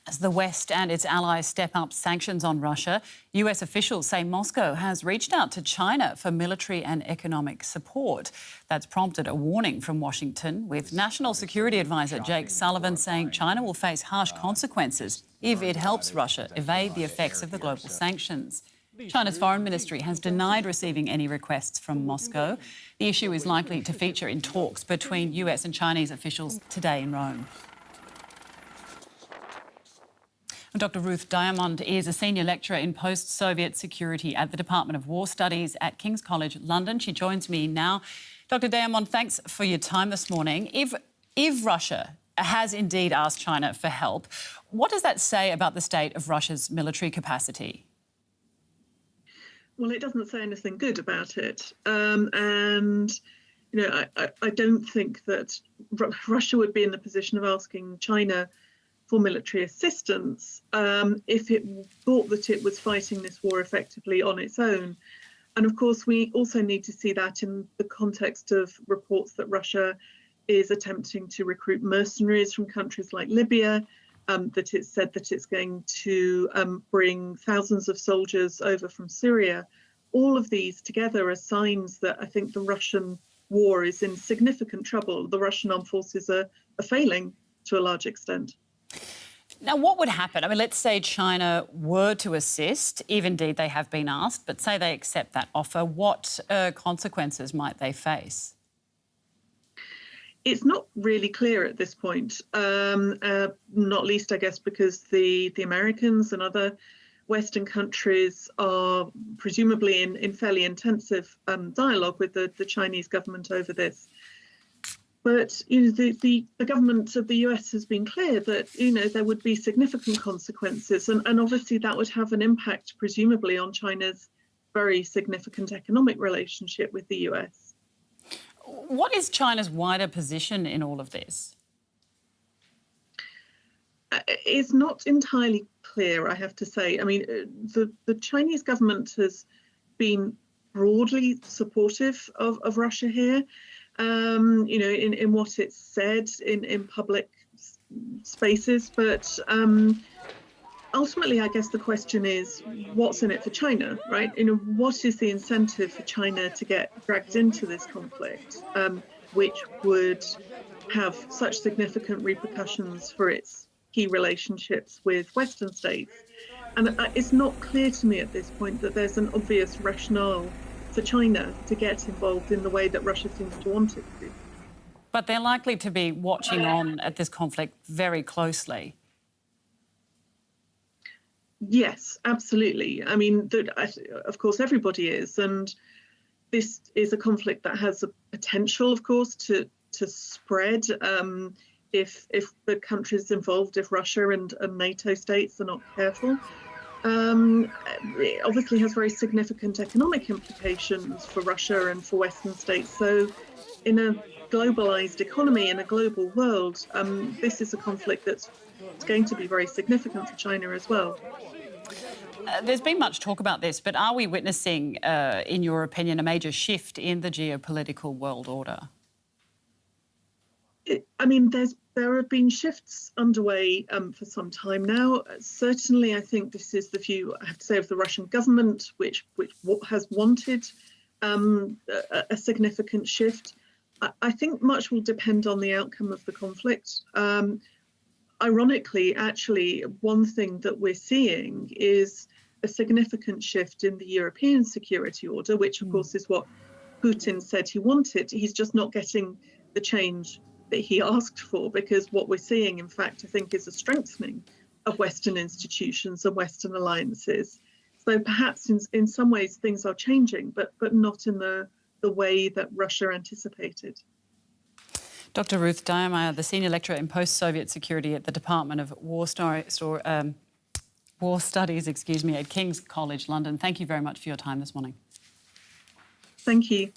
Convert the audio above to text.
As the West and its allies step up sanctions on Russia, US officials say Moscow has reached out to China for military and economic support. That's prompted a warning from Washington, with National Security Advisor Jake Sullivan saying China will face harsh consequences if it helps Russia evade the effects of the global sanctions. China's foreign ministry has denied receiving any requests from Moscow. The issue is likely to feature in talks between US and Chinese officials today in Rome. Dr. Ruth Diamond is a senior lecturer in post-Soviet security at the Department of War Studies at King's College London. She joins me now. Dr. Diamond, thanks for your time this morning. If Russia has indeed asked China for help, what does that say about the state of Russia's military capacity? Well, it doesn't say anything good about it. I don't think that Russia would be in the position of asking China for military assistance if it thought that it was fighting this war effectively on its own. And of course, we also need to see that in the context of reports that Russia is attempting to recruit mercenaries from countries like Libya, that it's said that it's going to bring thousands of soldiers over from Syria. All of these together are signs that I think the Russian war is in significant trouble. The Russian armed forces are failing to a large extent. Now, what would happen? I mean, let's say China were to assist, if indeed they have been asked, but say they accept that offer, what consequences might they face? It's not really clear at this point, not least, I guess, because the Americans and other Western countries are presumably in fairly intensive dialogue with the Chinese government over this. But the government of the US has been clear that there would be significant consequences, and obviously that would have an impact, presumably, on China's very significant economic relationship with the US. What is China's wider position in all of this? It's not entirely clear, I have to say. I mean, the Chinese government has been broadly supportive of Russia here. In what it's said in public spaces. But ultimately, I guess the question is, what's in it for China, right? What is the incentive for China to get dragged into this conflict, which would have such significant repercussions for its key relationships with Western states? And it's not clear to me at this point that there's an obvious rationale for China to get involved in the way that Russia seems to want it to. But they're likely to be watching on at this conflict very closely. Yes, absolutely. I mean, of course, everybody is. And this is a conflict that has a potential, of course, to spread if the countries involved, if Russia and NATO states are not careful. It obviously has very significant economic implications for Russia and for Western states. So in a globalized economy, in a global world, this is a conflict that's going to be very significant for China as well. There's been much talk about this, but are we witnessing, in your opinion, a major shift in the geopolitical world order? There have been shifts underway for some time now. Certainly, I think this is the view, I have to say, of the Russian government, which has wanted a significant shift. I think much will depend on the outcome of the conflict. Ironically, actually, one thing that we're seeing is a significant shift in the European security order, which, of course, is what Putin said he wanted. He's just not getting the change that he asked for, because what we're seeing, in fact, I think, is a strengthening of Western institutions and Western alliances. So perhaps in some ways things are changing, but not in the way that Russia anticipated. Dr. Ruth Diamond, the senior lecturer in post-Soviet security at the Department of War Studies, at King's College London. Thank you very much for your time this morning. Thank you.